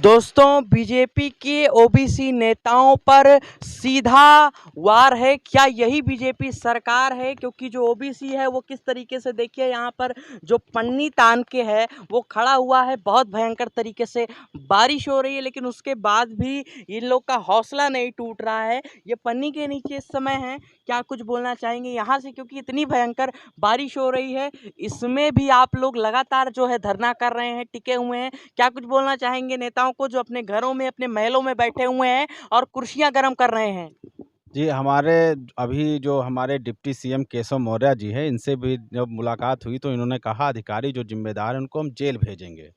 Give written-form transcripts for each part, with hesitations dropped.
दोस्तों बीजेपी के ओबीसी नेताओं पर सीधा वार है। क्या यही बीजेपी सरकार है? क्योंकि जो ओबीसी है वो किस तरीके से, देखिए यहाँ पर जो पन्नी तान के है वो खड़ा हुआ है। बहुत भयंकर तरीके से बारिश हो रही है लेकिन उसके बाद भी इन लोग का हौसला नहीं टूट रहा है। ये पन्नी के नीचे इस समय है। क्या कुछ बोलना चाहेंगे यहाँ से, क्योंकि इतनी भयंकर बारिश हो रही है, इसमें भी आप लोग लगातार जो है धरना कर रहे हैं, टिके हुए हैं। क्या कुछ बोलना चाहेंगे नेताओं को जो अपने घरों में, अपने महलों में बैठे हुए हैं और कुर्सियां गर्म कर रहे हैं? जी, अभी जो हमारे डिप्टी सीएम केशव मौर्य जी हैं, इनसे भी जब मुलाकात हुई तो इन्होंने कहा अधिकारी जो ज़िम्मेदार हैं उनको हम जेल भेजेंगे।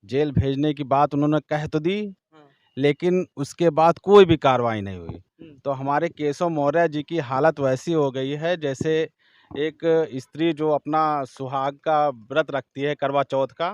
जेल भेजने की बात उन्होंने कह तो दी, हाँ। लेकिन उसके बाद कोई भी कार्रवाई नहीं हुई। हम्म। तो हमारे केशव मौर्य जी की हालत वैसी हो गई है जैसे एक स्त्री जो अपना सुहाग का व्रत रखती है करवा चौथ का,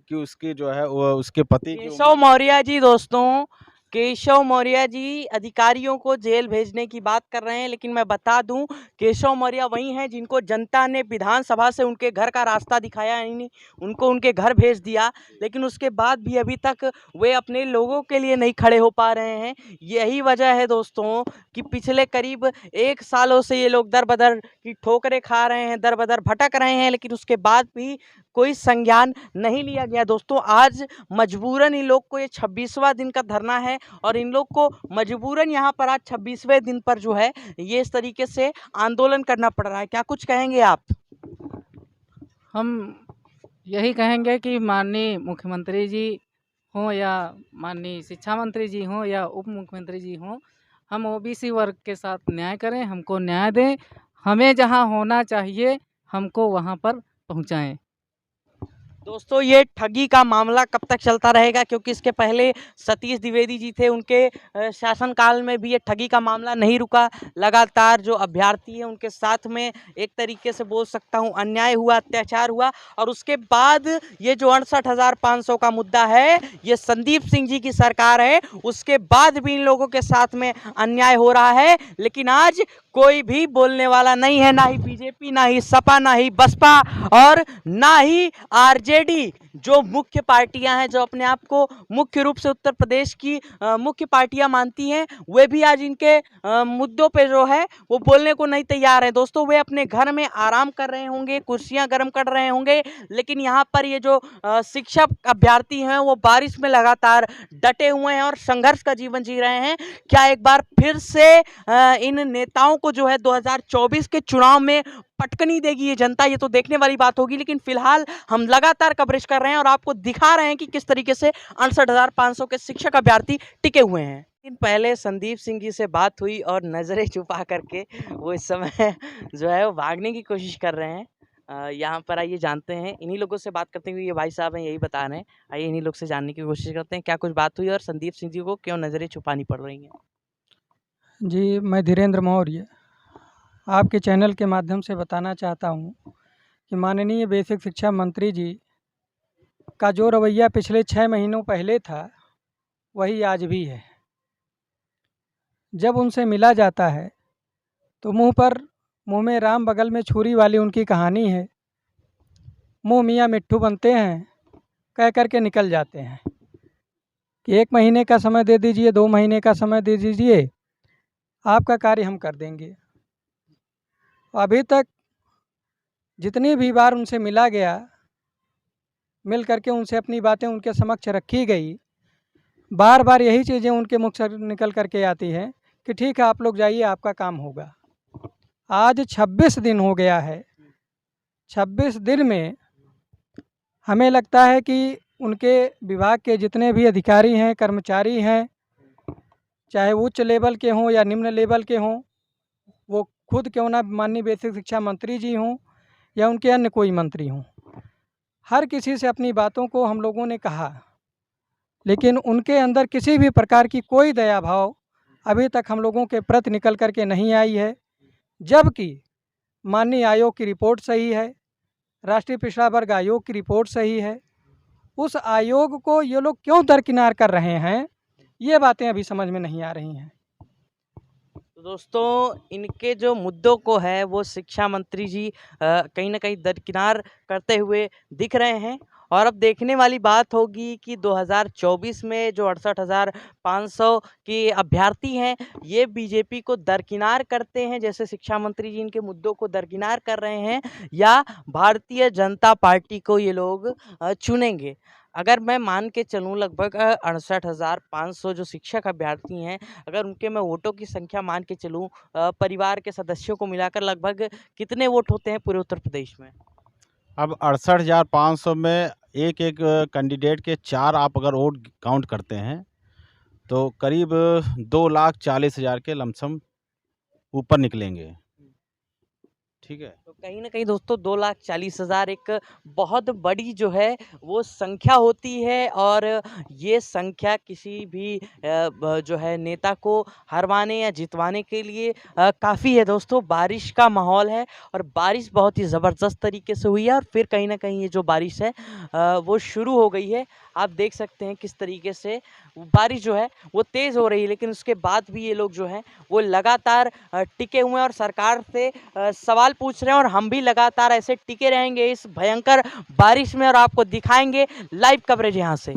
कि उसकी जो है वो उसके पति की केशव मौर्य जी, दोस्तों केशव मौर्य जी अधिकारियों को जेल भेजने की बात कर रहे हैं, लेकिन मैं बता दूं केशव मौर्य वही हैं जिनको जनता ने विधानसभा से उनके घर का रास्ता दिखाया, नहीं उनको उनके घर भेज दिया, लेकिन उसके बाद भी अभी तक वे अपने लोगों के लिए नहीं खड़े हो पा रहे हैं। यही वजह है दोस्तों कि पिछले करीब 1 सालों से ये लोग दर बदर की ठोकरें खा रहे हैं, दर बदर भटक रहे हैं, लेकिन उसके बाद भी कोई संज्ञान नहीं लिया गया। दोस्तों आज मजबूरन इन लोग को, ये 26वां दिन का धरना है और इन लोग को मजबूरन यहाँ पर आज 26वें दिन पर जो है ये इस तरीके से आंदोलन करना पड़ रहा है। क्या कुछ कहेंगे आप? हम यही कहेंगे कि माननीय मुख्यमंत्री जी हों या माननीय शिक्षा मंत्री जी हों या उप मुख्यमंत्री जी हों, हम ओबीसी वर्ग के साथ न्याय करें, हमको न्याय दें, हमें जहां होना चाहिए हमको वहां पर पहुंचाएं। दोस्तों ये ठगी का मामला कब तक चलता रहेगा? क्योंकि इसके पहले सतीश द्विवेदी जी थे, उनके शासनकाल में भी ये ठगी का मामला नहीं रुका। लगातार जो अभ्यर्थी हैं उनके साथ में एक तरीके से बोल सकता हूँ अन्याय हुआ, अत्याचार हुआ, और उसके बाद ये जो 68,500 का मुद्दा है, ये संदीप सिंह जी की सरकार है, उसके बाद भी इन लोगों के साथ में अन्याय हो रहा है। लेकिन आज कोई भी बोलने वाला नहीं है, ना ही बीजेपी, ना ही सपा, ना ही बसपा और ना ही आरजेडी, जो मुख्य पार्टियां हैं, जो अपने आप को मुख्य रूप से उत्तर प्रदेश की मुख्य पार्टियां मानती हैं, वे भी आज इनके मुद्दों पे जो है वो बोलने को नहीं तैयार है। दोस्तों वे अपने घर में आराम कर रहे होंगे, कुर्सियां गर्म कर रहे होंगे, लेकिन यहाँ पर ये जो शिक्षक अभ्यर्थी हैं वो बारिश में लगातार डटे हुए हैं और संघर्ष का जीवन जी रहे हैं। क्या एक बार फिर से इन नेताओं को जो है 2024 के चुनाव में पटकनी देगी ये जनता? ये तो देखने वाली बात होगी, लेकिन फिलहाल हम लगातार कवरेज कर रहे हैं और आपको दिखा रहे हैं कि किस तरीके से 68,500 के शिक्षक अभ्यर्थी टिके हुए हैं। लेकिन पहले संदीप सिंह जी से बात हुई और नजरें छुपा करके वो इस समय जो है वो भागने की कोशिश कर रहे हैं। यहाँ पर आइए जानते हैं, इन्हीं लोगों से बात करते हुए, ये भाई साहब हैं यही बता रहे हैं। आइए इन्हीं लोग से जानने की कोशिश करते हैं क्या कुछ बात हुई और संदीप सिंह जी को क्यों नजरें छुपानी पड़ रही हैं। जी, मैं धीरेन्द्र मौर्य आपके चैनल के माध्यम से बताना चाहता हूँ कि माननीय बेसिक शिक्षा मंत्री जी का जो रवैया पिछले 6 महीनों पहले था वही आज भी है। जब उनसे मिला जाता है तो मुंह में राम बगल में छुरी वाली उनकी कहानी है। मुंह मियाँ मिट्ठू बनते हैं, कह कर के निकल जाते हैं कि 1 महीने का समय दे दीजिए, 2 महीने का समय दे दीजिए, आपका कार्य हम कर देंगे। अभी तक जितनी भी बार उनसे मिला गया, मिल करके उनसे अपनी बातें उनके समक्ष रखी गई, बार बार यही चीज़ें उनके मुख से निकल करके आती हैं कि ठीक है आप लोग जाइए, आपका काम होगा। आज 26 दिन हो गया है। 26 दिन में हमें लगता है कि उनके विभाग के जितने भी अधिकारी हैं, कर्मचारी हैं, चाहे उच्च लेवल के हों या निम्न लेवल के हों, वो खुद क्यों ना माननीय बेसिक शिक्षा मंत्री जी हों या उनके अन्य कोई मंत्री हों, हर किसी से अपनी बातों को हम लोगों ने कहा, लेकिन उनके अंदर किसी भी प्रकार की कोई दया भाव अभी तक हम लोगों के प्रति निकल कर के नहीं आई है। जबकि माननीय आयोग की रिपोर्ट सही है, राष्ट्रीय पिछड़ा वर्ग आयोग की रिपोर्ट सही है, उस आयोग को ये लोग क्यों दरकिनार कर रहे हैं, ये बातें अभी समझ में नहीं आ रही हैं। तो दोस्तों इनके जो मुद्दों को है वो शिक्षा मंत्री जी कहीं ना कहीं दरकिनार करते हुए दिख रहे हैं और अब देखने वाली बात होगी कि 2024 में जो 68,500 के अभ्यर्थी हैं, ये बीजेपी को दरकिनार करते हैं, जैसे शिक्षा मंत्री जी इनके मुद्दों को दरकिनार कर रहे हैं, या भारतीय जनता पार्टी को ये लोग चुनेंगे। अगर मैं मान के चलूँ, लगभग 68,500 जो शिक्षक अभ्यर्थी हैं, अगर उनके मैं वोटों की संख्या मान के चलूँ, परिवार के सदस्यों को मिलाकर लगभग कितने वोट होते हैं पूरे उत्तर प्रदेश में? अब 68,500 में एक कैंडिडेट के 4 आप अगर वोट काउंट करते हैं तो करीब 2,40,000 के लमसम ऊपर निकलेंगे। ठीक है। तो कहीं न कहीं दोस्तों 2,40,000 एक बहुत बड़ी जो है वो संख्या होती है, और ये संख्या किसी भी जो है नेता को हरवाने या जितवाने के लिए काफ़ी है। दोस्तों बारिश का माहौल है, और बारिश बहुत ही ज़बरदस्त तरीके से हुई है, और फिर कहीं न कहीं ये जो बारिश है वो शुरू हो गई है। आप देख सकते हैं किस तरीके से बारिश जो है वो तेज़ हो रही है, लेकिन उसके बाद भी ये लोग जो हैं वो लगातार टिके हुए हैं और सरकार से सवाल पूछ रहे हैं, और हम भी लगातार ऐसे टिके रहेंगे इस भयंकर बारिश में, और आपको दिखाएंगे लाइव कवरेज यहाँ से।